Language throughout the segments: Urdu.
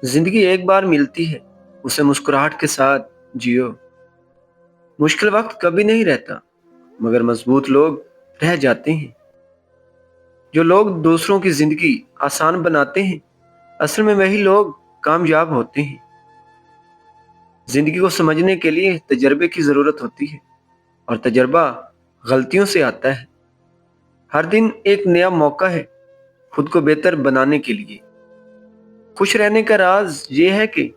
زندگی ایک بار ملتی ہے، اسے مسکراہٹ کے ساتھ جیو۔ مشکل وقت کبھی نہیں رہتا، مگر مضبوط لوگ رہ جاتے ہیں۔ جو لوگ دوسروں کی زندگی آسان بناتے ہیں، اصل میں وہی لوگ کامیاب ہوتے ہیں۔ زندگی کو سمجھنے کے لیے تجربے کی ضرورت ہوتی ہے، اور تجربہ غلطیوں سے آتا ہے۔ ہر دن ایک نیا موقع ہے خود کو بہتر بنانے کے لیے۔ خوش رہنے کا راز یہ ہے کہ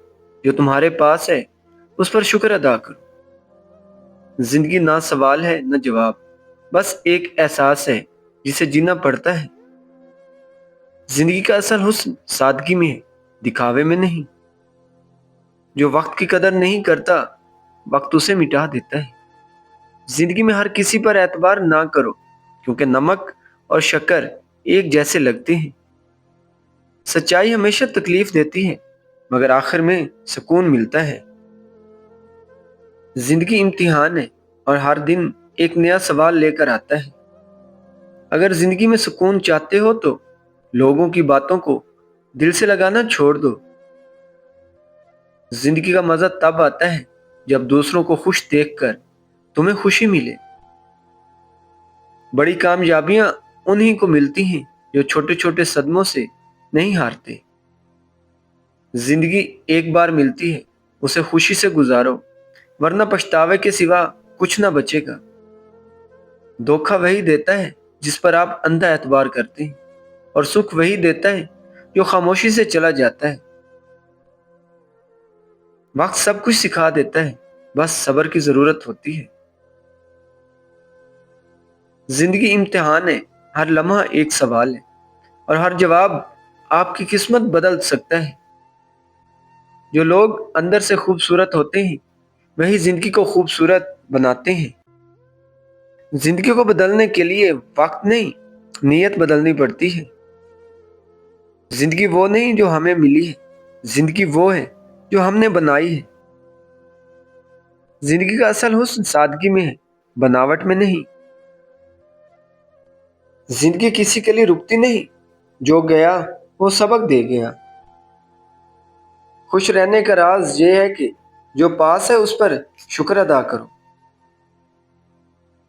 جو تمہارے پاس ہے اس پر شکر ادا کرو۔ زندگی نہ سوال ہے نہ جواب، بس ایک احساس ہے جسے جینا پڑتا ہے۔ زندگی کا اصل حسن سادگی میں ہے، دکھاوے میں نہیں۔ جو وقت کی قدر نہیں کرتا، وقت اسے مٹا دیتا ہے۔ زندگی میں ہر کسی پر اعتبار نہ کرو، کیونکہ نمک اور شکر ایک جیسے لگتے ہیں۔ سچائی ہمیشہ تکلیف دیتی ہے، مگر آخر میں سکون ملتا ہے۔ زندگی امتحان ہے، اور ہر دن ایک نیا سوال لے کر آتا ہے۔ اگر زندگی میں سکون چاہتے ہو تو لوگوں کی باتوں کو دل سے لگانا چھوڑ دو۔ زندگی کا مزہ تب آتا ہے جب دوسروں کو خوش دیکھ کر تمہیں خوشی ملے۔ بڑی کامیابیاں انہی کو ملتی ہیں جو چھوٹے چھوٹے صدموں سے نہیں ہارتے۔ زندگی ایک بار ملتی ہے، اسے خوشی سے گزارو، ورنہ پچھتاوے کے سوا کچھ نہ بچے گا۔ دھوکہ وہی دیتا ہے جس پر آپ اندھا اعتبار کرتے ہیں، اور سکھ وہی دیتا ہے جو خاموشی سے چلا جاتا ہے۔ وقت سب کچھ سکھا دیتا ہے، بس صبر کی ضرورت ہوتی ہے۔ زندگی امتحان ہے، ہر لمحہ ایک سوال ہے، اور ہر جواب آپ کی قسمت بدل سکتا ہے۔ جو لوگ اندر سے خوبصورت ہوتے ہیں، وہی زندگی کو خوبصورت بناتے ہیں۔ زندگی کو بدلنے کے لیے وقت نہیں، نیت بدلنی پڑتی ہے۔ زندگی وہ نہیں جو ہمیں ملی ہے، زندگی وہ ہے جو ہم نے بنائی ہے۔ زندگی کا اصل حسن سادگی میں ہے، بناوٹ میں نہیں۔ زندگی کسی کے لیے رکتی نہیں، جو گیا وہ سبق دے گیا۔ خوش رہنے کا راز یہ ہے کہ جو پاس ہے اس پر شکر ادا کرو۔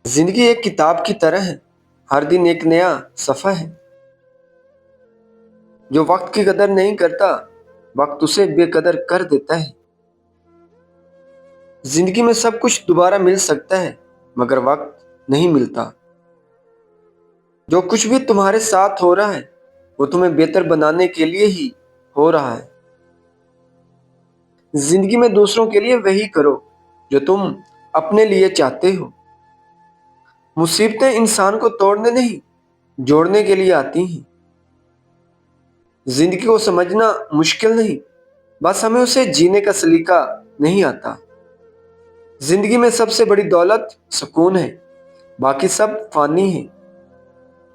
زندگی ایک کتاب کی طرح ہے، ہر دن ایک نیا صفحہ ہے۔ جو وقت کی قدر نہیں کرتا، وقت اسے بے قدر کر دیتا ہے۔ زندگی میں سب کچھ دوبارہ مل سکتا ہے، مگر وقت نہیں ملتا۔ جو کچھ بھی تمہارے ساتھ ہو رہا ہے، وہ تمہیں بہتر بنانے کے لیے ہی ہو رہا ہے۔ زندگی میں دوسروں کے لیے وہی کرو جو تم اپنے لیے چاہتے ہو۔ مصیبتیں انسان کو توڑنے نہیں، جوڑنے کے لیے آتی ہیں۔ زندگی کو سمجھنا مشکل نہیں، بس ہمیں اسے جینے کا سلیقہ نہیں آتا۔ زندگی میں سب سے بڑی دولت سکون ہے، باقی سب فانی ہے۔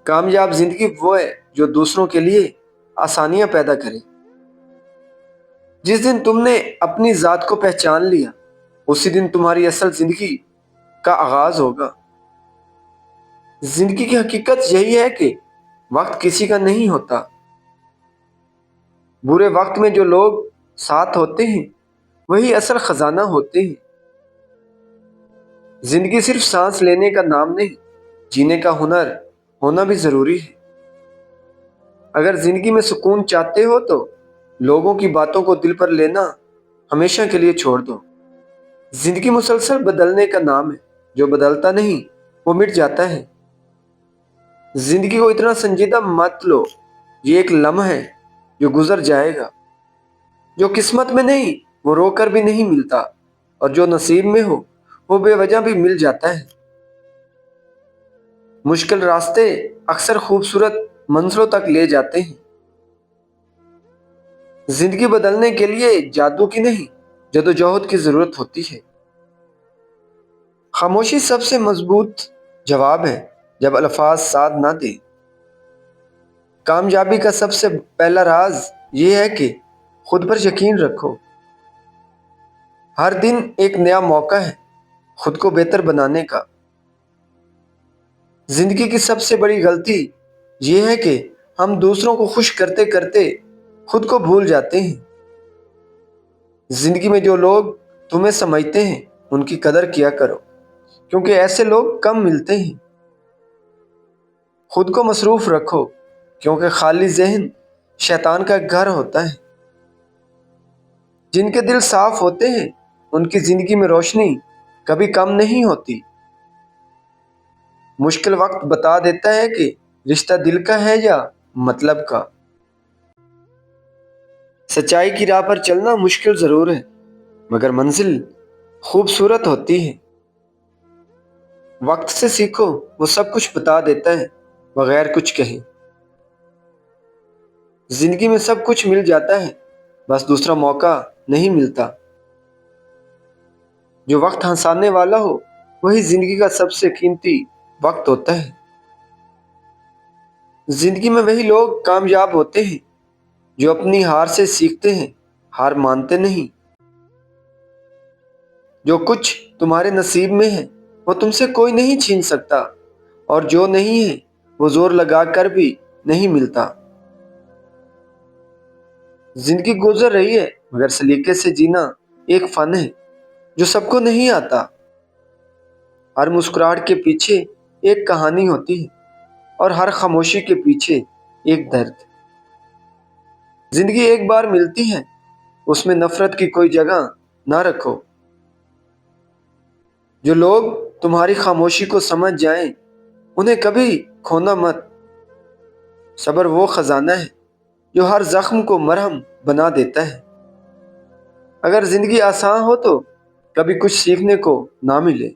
کامیاب زندگی وہ ہے جو دوسروں کے لیے آسانیاں پیدا کرے۔ جس دن تم نے اپنی ذات کو پہچان لیا، اسی دن تمہاری اصل زندگی کا آغاز ہوگا۔ زندگی کی حقیقت یہی ہے کہ وقت کسی کا نہیں ہوتا۔ برے وقت میں جو لوگ ساتھ ہوتے ہیں، وہی اصل خزانہ ہوتے ہیں۔ زندگی صرف سانس لینے کا نام نہیں، جینے کا ہنر ہونا بھی ضروری ہے۔ اگر زندگی میں سکون چاہتے ہو تو لوگوں کی باتوں کو دل پر لینا ہمیشہ کے لیے چھوڑ دو۔ زندگی مسلسل بدلنے کا نام ہے، جو بدلتا نہیں وہ مٹ جاتا ہے۔ زندگی کو اتنا سنجیدہ مت لو، یہ ایک لمحہ ہے جو گزر جائے گا۔ جو قسمت میں نہیں وہ رو کر بھی نہیں ملتا، اور جو نصیب میں ہو وہ بے وجہ بھی مل جاتا ہے۔ مشکل راستے اکثر خوبصورت منزلوں تک لے جاتے ہیں۔ زندگی بدلنے کے لیے جادو کی نہیں، جدوجہد کی ضرورت ہوتی ہے۔ خاموشی سب سے مضبوط جواب ہے جب الفاظ ساتھ نہ دیں۔ کامیابی کا سب سے پہلا راز یہ ہے کہ خود پر یقین رکھو۔ ہر دن ایک نیا موقع ہے خود کو بہتر بنانے کا۔ زندگی کی سب سے بڑی غلطی یہ ہے کہ ہم دوسروں کو خوش کرتے کرتے خود کو بھول جاتے ہیں۔ زندگی میں جو لوگ تمہیں سمجھتے ہیں ان کی قدر کیا کرو، کیونکہ ایسے لوگ کم ملتے ہیں۔ خود کو مصروف رکھو، کیونکہ خالی ذہن شیطان کا گھر ہوتا ہے۔ جن کے دل صاف ہوتے ہیں ان کی زندگی میں روشنی کبھی کم نہیں ہوتی۔ مشکل وقت بتا دیتا ہے کہ رشتہ دل کا ہے یا مطلب کا۔ سچائی کی راہ پر چلنا مشکل ضرور ہے، مگر منزل خوبصورت ہوتی ہے۔ وقت سے سیکھو، وہ سب کچھ بتا دیتا ہے بغیر کچھ کہے۔ زندگی میں سب کچھ مل جاتا ہے، بس دوسرا موقع نہیں ملتا۔ جو وقت ہنسانے والا ہو وہی زندگی کا سب سے قیمتی وقت ہوتا ہے۔ زندگی میں وہی لوگ کامیاب ہوتے ہیں جو اپنی ہار سے سیکھتے ہیں، ہار مانتے نہیں۔ جو کچھ تمہارے نصیب میں ہے وہ تم سے کوئی نہیں چھین سکتا، اور جو نہیں ہے وہ زور لگا کر بھی نہیں ملتا۔ زندگی گزر رہی ہے مگر سلیقے سے جینا ایک فن ہے جو سب کو نہیں آتا۔ ہر مسکراہٹ کے پیچھے ایک کہانی ہوتی ہے، اور ہر خاموشی کے پیچھے ایک درد۔ زندگی ایک بار ملتی ہے، اس میں نفرت کی کوئی جگہ نہ رکھو۔ جو لوگ تمہاری خاموشی کو سمجھ جائیں انہیں کبھی کھونا مت۔ صبر وہ خزانہ ہے جو ہر زخم کو مرہم بنا دیتا ہے۔ اگر زندگی آسان ہو تو کبھی کچھ سیکھنے کو نہ ملے۔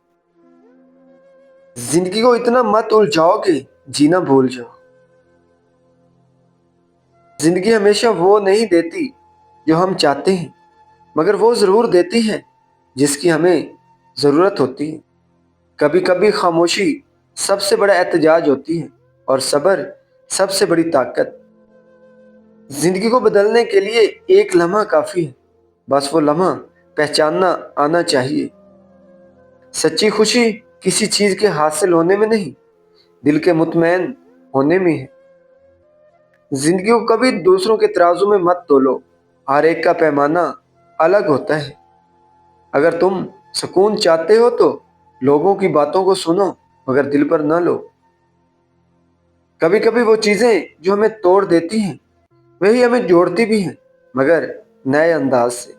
زندگی کو اتنا مت الجھاؤ کہ جینا بھول جاؤ۔ زندگی ہمیشہ وہ نہیں دیتی جو ہم چاہتے ہیں، مگر وہ ضرور دیتی ہے جس کی ہمیں ضرورت ہوتی ہے۔ کبھی کبھی خاموشی سب سے بڑا احتجاج ہوتی ہے، اور صبر سب سے بڑی طاقت۔ زندگی کو بدلنے کے لیے ایک لمحہ کافی ہے، بس وہ لمحہ پہچاننا آنا چاہیے۔ سچی خوشی کسی چیز کے حاصل ہونے میں نہیں، دل کے مطمئن ہونے میں ہے۔ زندگی کو کبھی دوسروں کے ترازو میں مت تولو، ہر ایک کا پیمانہ الگ ہوتا ہے۔ اگر تم سکون چاہتے ہو تو لوگوں کی باتوں کو سنو مگر دل پر نہ لو۔ کبھی کبھی وہ چیزیں جو ہمیں توڑ دیتی ہیں وہی ہمیں جوڑتی بھی ہیں، مگر نئے انداز سے۔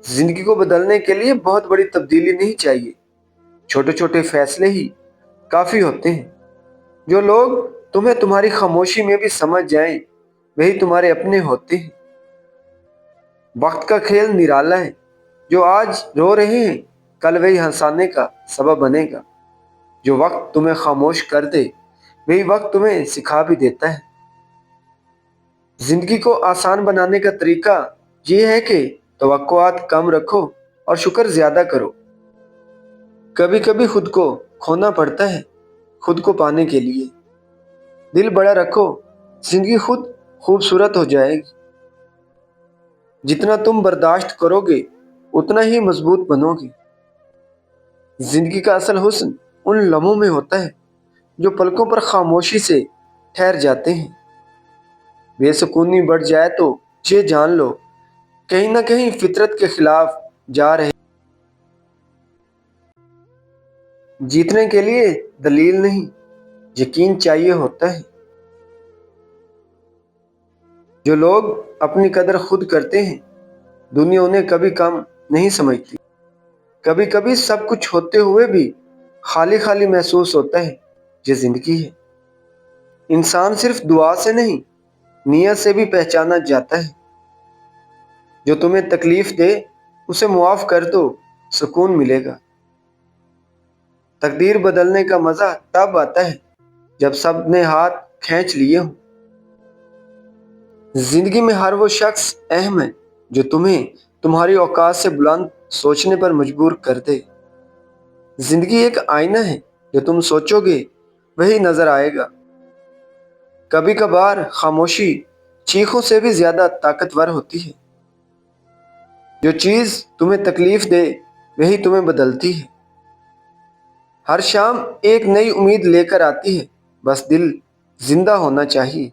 زندگی کو بدلنے کے لیے بہت بڑی تبدیلی نہیں چاہیے، چھوٹے چھوٹے فیصلے ہی کافی ہوتے ہیں۔ جو لوگ تمہیں تمہاری خاموشی میں بھی سمجھ جائیں وہی تمہارے اپنے ہوتے ہیں۔ وقت کا کھیل نرالا ہے، جو آج رو رہے ہیں کل وہی ہنسانے کا سبب بنے گا۔ جو وقت تمہیں خاموش کر دے وہی وقت تمہیں سکھا بھی دیتا ہے۔ زندگی کو آسان بنانے کا طریقہ یہ ہے کہ توقعات کم رکھو اور شکر زیادہ کرو۔ کبھی کبھی خود کو کھونا پڑتا ہے خود کو پانے کے لیے۔ دل بڑا رکھو، زندگی خود خوبصورت ہو جائے گی۔ جتنا تم برداشت کرو گے اتنا ہی مضبوط بنو گے۔ زندگی کا اصل حسن ان لمحوں میں ہوتا ہے جو پلکوں پر خاموشی سے ٹھہر جاتے ہیں۔ بے سکونی بڑھ جائے تو یہ جان لو کہیں نہ کہیں فطرت کے خلاف جا رہے۔ جیتنے کے لیے دلیل نہیں، یقین چاہیے ہوتا ہے۔ جو لوگ اپنی قدر خود کرتے ہیں دنیا انہیں کبھی کم نہیں سمجھتی۔ کبھی کبھی سب کچھ ہوتے ہوئے بھی خالی خالی محسوس ہوتا ہے، یہ زندگی ہے۔ انسان صرف دعا سے نہیں نیت سے بھی پہچانا جاتا ہے۔ جو تمہیں تکلیف دے اسے معاف کر دو، سکون ملے گا۔ تقدیر بدلنے کا مزہ تب آتا ہے جب سب نے ہاتھ کھینچ لیے ہوں۔ زندگی میں ہر وہ شخص اہم ہے جو تمہیں تمہاری اوقات سے بلند سوچنے پر مجبور کر دے۔ زندگی ایک آئینہ ہے، جو تم سوچو گے وہی نظر آئے گا۔ کبھی کبھار خاموشی چیخوں سے بھی زیادہ طاقتور ہوتی ہے۔ جو چیز تمہیں تکلیف دے وہی تمہیں بدلتی ہے۔ ہر شام ایک نئی امید لے کر آتی ہے، بس دل زندہ ہونا چاہیے۔